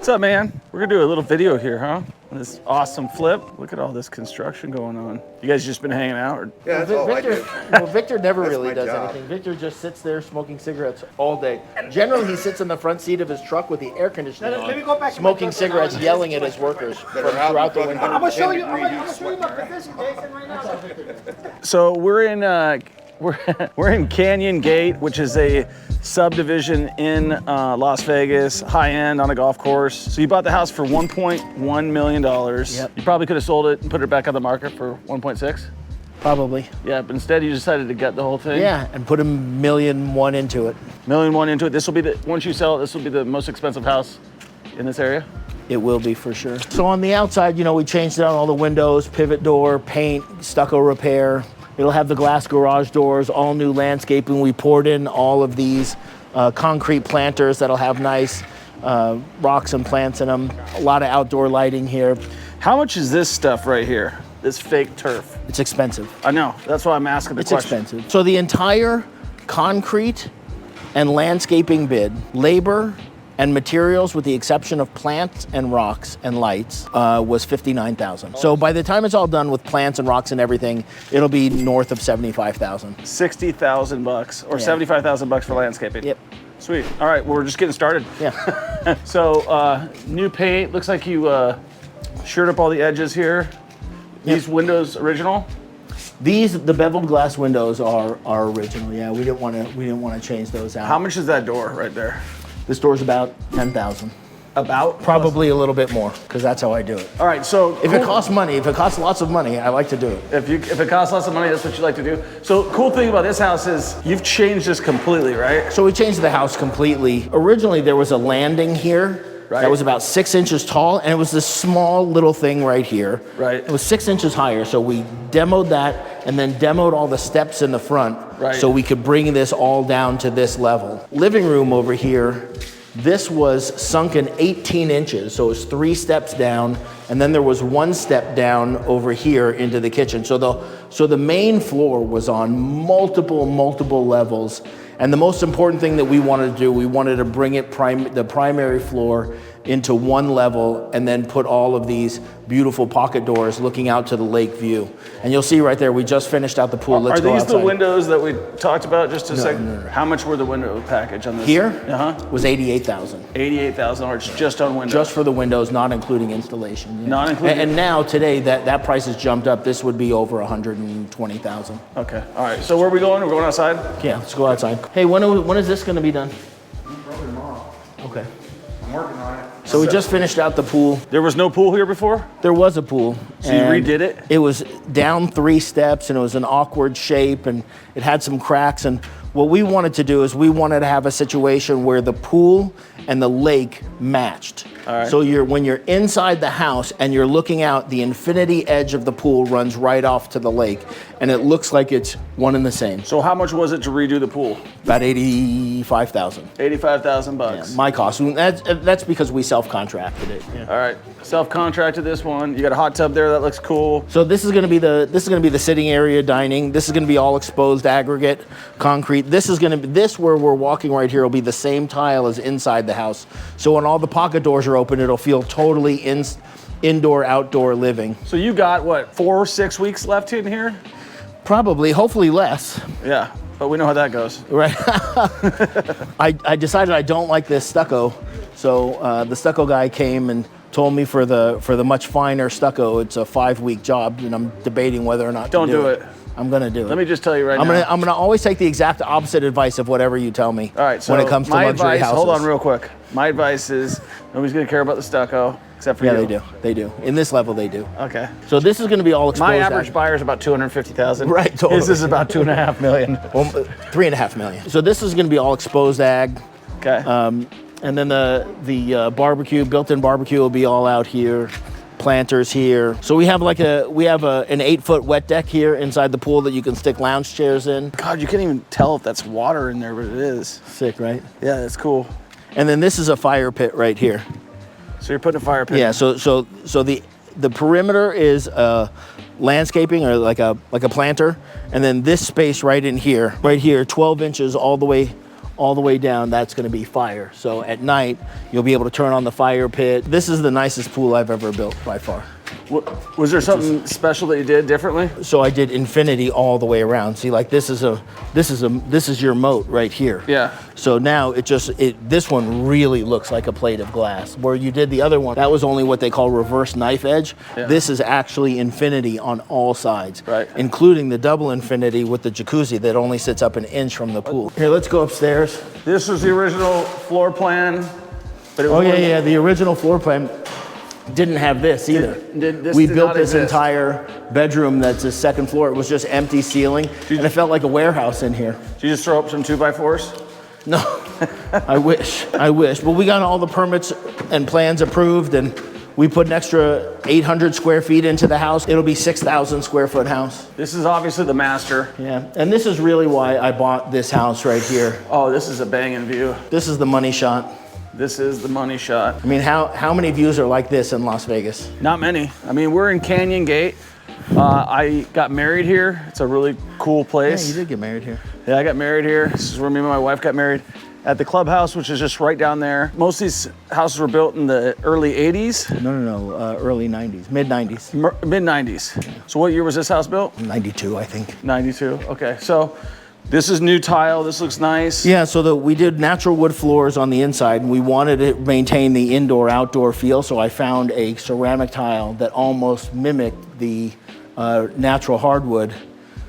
What's up, man? We're gonna do a little video here, huh? This awesome flip. Look at all this construction going on. You guys just been hanging out? Or? Yeah, that's all Victor, I do. well, Victor never That's really my does job. anything. Victor just sits there smoking cigarettes all day. Generally, he sits in the front seat of his truck with the air conditioning on, smoking cigarettes, yelling at his workers from throughout the window. I'm gonna show you. my position, Jason, right now. So we're in Canyon Gate, which is a subdivision in Las Vegas, high end on a golf course. So you bought the house for $1.1 million. Yep. You probably could have sold it and put it back on the market for 1.6. Probably. Yeah, but instead you decided to gut the whole thing. Yeah, and put $1.1 million into it. $1.1 million into it. This will be once you sell it, this will be the most expensive house in this area. It will be for sure. So on the outside, we changed out all the windows, pivot door, paint, stucco repair. It'll have the glass garage doors, all new landscaping. We poured in all of these concrete planters that'll have nice rocks and plants in them. A lot of outdoor lighting here. How much is this stuff right here? This fake turf? It's expensive. I know, that's why I'm asking the It's question. expensive. So the entire concrete and landscaping bid, labor and materials with the exception of plants and rocks and lights, was $59,000. So by the time it's all done with plants and rocks and everything, it'll be north of $75,000. $60,000 or Yeah. $75,000 for landscaping. Yep. Sweet. All right, well, we're just getting started. Yeah. So new paint. Looks like you shored up all the edges here. These windows original? The beveled glass windows are original. Yeah, we didn't want to change those out. How much is that door right there? This door's about $10,000. About? Probably a little bit more, because that's how I do it. All right, so If it costs money, if it costs lots of money, I like to do it. if it costs lots of money, that's what you like to do. So cool thing about this house is you've changed this completely, right? So we changed the house completely. Originally, there was a landing here Right. that was about 6 inches tall, and it was this small little thing right here. Right. It was 6 inches higher, so we demoed that and then demoed all the steps in the front Right. so we could bring this all down to this level. Living room over here, this was sunken 18 inches, so it was 3 steps down, and then there was 1 step down over here into the kitchen. So the main floor was on multiple levels. And the most important thing that we wanted to do, we wanted to bring it the primary floor into one level and then put all of these beautiful pocket doors looking out to the lake view. And you'll see right there, we just finished out the pool. Let's go Are these outside. the windows that we talked about just a second? no. How much were the window package on this? Here Uh-huh. was $88,000. $88,000 just on windows. Just for the windows, not including installation. Yeah. Not including- And now, today, that price has jumped up. This would be over $120,000. Okay. All right. So where are we going? We're going outside? Yeah, let's go outside. Hey, when is this going to be done? Probably tomorrow. Okay. I'm working on it. So we just finished out the pool. There was no pool here before? There was a pool. So you and redid it? It was down 3 steps, and it was an awkward shape, and it had some cracks. And what we wanted to do is we wanted to have a situation where the pool and the lake matched. All right. So when you're inside the house and you're looking out, the infinity edge of the pool runs right off to the lake, and it looks like it's one and the same. So how much was it to redo the pool? About $85,000. $85,000. My cost. And that's because we self-contracted it. Yeah. All right. Self-contracted this one. You got a hot tub there. That looks cool. So this is going to be the sitting area, dining. This is going to be all exposed aggregate concrete. This where we're walking right here will be the same tile as inside the house. So when all the pocket doors are open, it'll feel totally indoor, outdoor living. So you got what, 4 or 6 weeks left in here? Probably, hopefully less. Yeah, but we know how that goes. Right. I decided I don't like this stucco, so the stucco guy came and told me for the much finer stucco, it's a 5-week job, and I'm debating whether or not Don't to do do it. it. I'm gonna do it. Let me just tell you right now. I'm gonna always take the exact opposite advice of whatever you tell me. All right, so when it comes to my luxury advice, houses. hold on real quick. My advice is nobody's gonna care about the stucco except for Yeah, you. they do. In this level, they do. Okay. So this is gonna be all exposed. My average buyer is about 250,000. Right, totally. His is about 2.5 million. Well, 3.5 million. So this is gonna be all exposed ag. Okay. And then the barbecue, built-in barbecue will be all out here. Planters here. So we have an 8-foot wet deck here inside the pool that you can stick lounge chairs in. God, you can't even tell if that's water in there, but it is. Sick, right? Yeah, that's cool. And then this is a fire pit right here. So you're putting a fire pit. Yeah. So the perimeter is landscaping or like a planter, and then this space right in here, 12 inches all the way all the way down, that's gonna be fire. So at night, you'll be able to turn on the fire pit. This is the nicest pool I've ever built by far. Was there something special that you did differently? So I did infinity all the way around. See, like this is your moat right here. Yeah. So now this one really looks like a plate of glass. Where you did the other one, that was only what they call reverse knife edge. Yeah. This is actually infinity on all sides, right, including the double infinity with the jacuzzi that only sits up an inch from the pool. Here, let's go upstairs. This was the original floor plan, but it was yeah, the original floor plan didn't have this either. We built this entire bedroom that's a second floor. It was just empty ceiling, and it felt like a warehouse in here. Did you just throw up some 2x4s? No, I wish. But we got all the permits and plans approved, and we put an extra 800 square feet into the house. It'll be 6,000 square foot house. This is obviously the master. Yeah, and this is really why I bought this house right here. Oh, this is a banging view. This is the money shot. This is the money shot. I mean, how many views are like this in Las Vegas? Not many. I mean, we're in Canyon Gate. I got married here. It's a really cool place. Yeah, you did get married here. Yeah, I got married here. This is where me and my wife got married. At the clubhouse, which is just right down there. Most of these houses were built in the early 80s. No, early 90s, mid 90s. Mid 90s. So what year was this house built? 92, I think. 92, okay. So this is new tile, this looks nice. Yeah, so we did natural wood floors on the inside, and we wanted to maintain the indoor-outdoor feel, so I found a ceramic tile that almost mimicked the natural hardwood.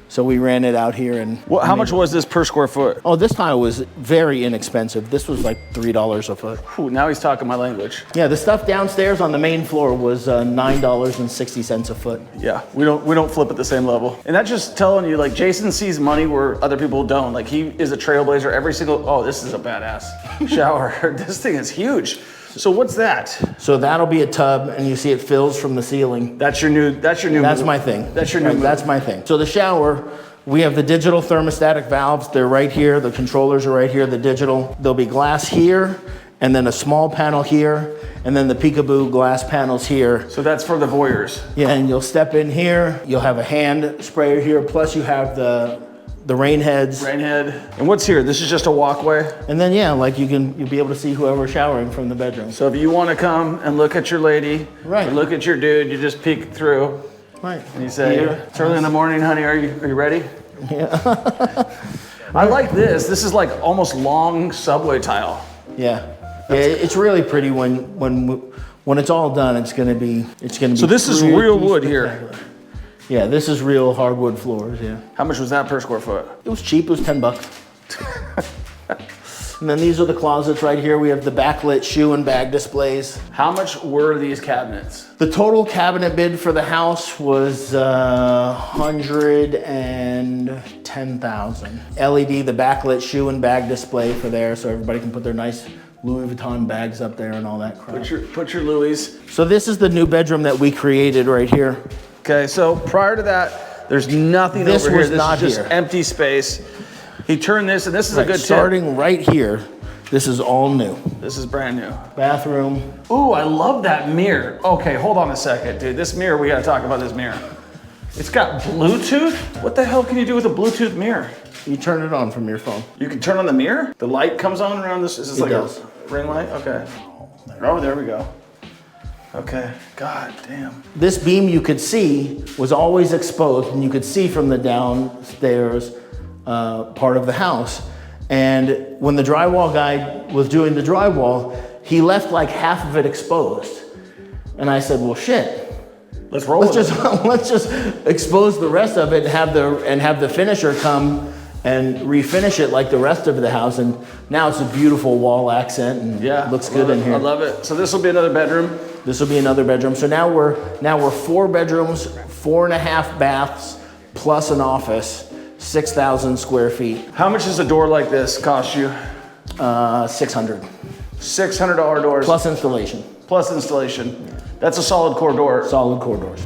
So we ran it out here. And how much was this per square foot? Oh, this tile was very inexpensive. This was like $3 a foot. Ooh, now he's talking my language. Yeah, the stuff downstairs on the main floor was $9.60 a foot. Yeah, we don't flip at the same level. And that's just telling you, like, Jason sees money where other people don't. Like, he is a trailblazer. Every single, oh, this is a badass shower. This thing is huge. So what's that? So that'll be a tub, and you see it fills from the ceiling. That's your new. That's my thing. That's your new. Right, that's my thing. So the shower, we have the digital thermostatic valves. They're right here. The controllers are right here. The digital. There'll be glass here, and then a small panel here, and then the peekaboo glass panels here. So that's for the voyeurs. Yeah, and you'll step in here. You'll have a hand sprayer here. Plus you have the rain heads. Rain head. And what's here? This is just a walkway? And then, yeah, like you'll be able to see whoever's showering from the bedroom. So if you want to come and look at your lady, right, or look at your dude, you just peek through. Right. And you say, it's early in the morning, honey, are you ready? Yeah. I like this. This is like almost long subway tile. Yeah. Yeah, it's really pretty when it's all done, it's gonna be So this is real wood here. Yeah, this is real hardwood floors, yeah. How much was that per square foot? It was cheap, it was $10. And then these are the closets right here. We have the backlit shoe and bag displays. How much were these cabinets? The total cabinet bid for the house was $110,000. LED, the backlit shoe and bag display for there, so everybody can put their nice Louis Vuitton bags up there and all that crap. Put your Louis. So this is the new bedroom that we created right here. Okay, so prior to that, there's nothing over here. This is just empty space. He turned this, and this is a good tip. Starting right here, this is all new. This is brand new. Bathroom. Ooh, I love that mirror. Okay, hold on a second, dude. This mirror, we gotta talk about this mirror. It's got Bluetooth? What the hell can you do with a Bluetooth mirror? You turn it on from your phone. You can turn on the mirror? The light comes on around this? Is this like a ring light? Okay. Oh, there we go. Okay, god damn. This beam you could see was always exposed, and you could see from the downstairs part of the house. And when the drywall guy was doing the drywall, he left like half of it exposed. And I said, well, shit. Let's just expose the rest of it and have the finisher come and refinish it like the rest of the house. And now it's a beautiful wall accent and looks good in here. I love it. So this will be another bedroom. This will be another bedroom. So now we're 4 bedrooms, 4.5 baths, plus an office, 6,000 square feet. How much does a door like this cost you? $600. $600 doors. Plus installation. Plus installation. That's a solid core door. Solid core doors.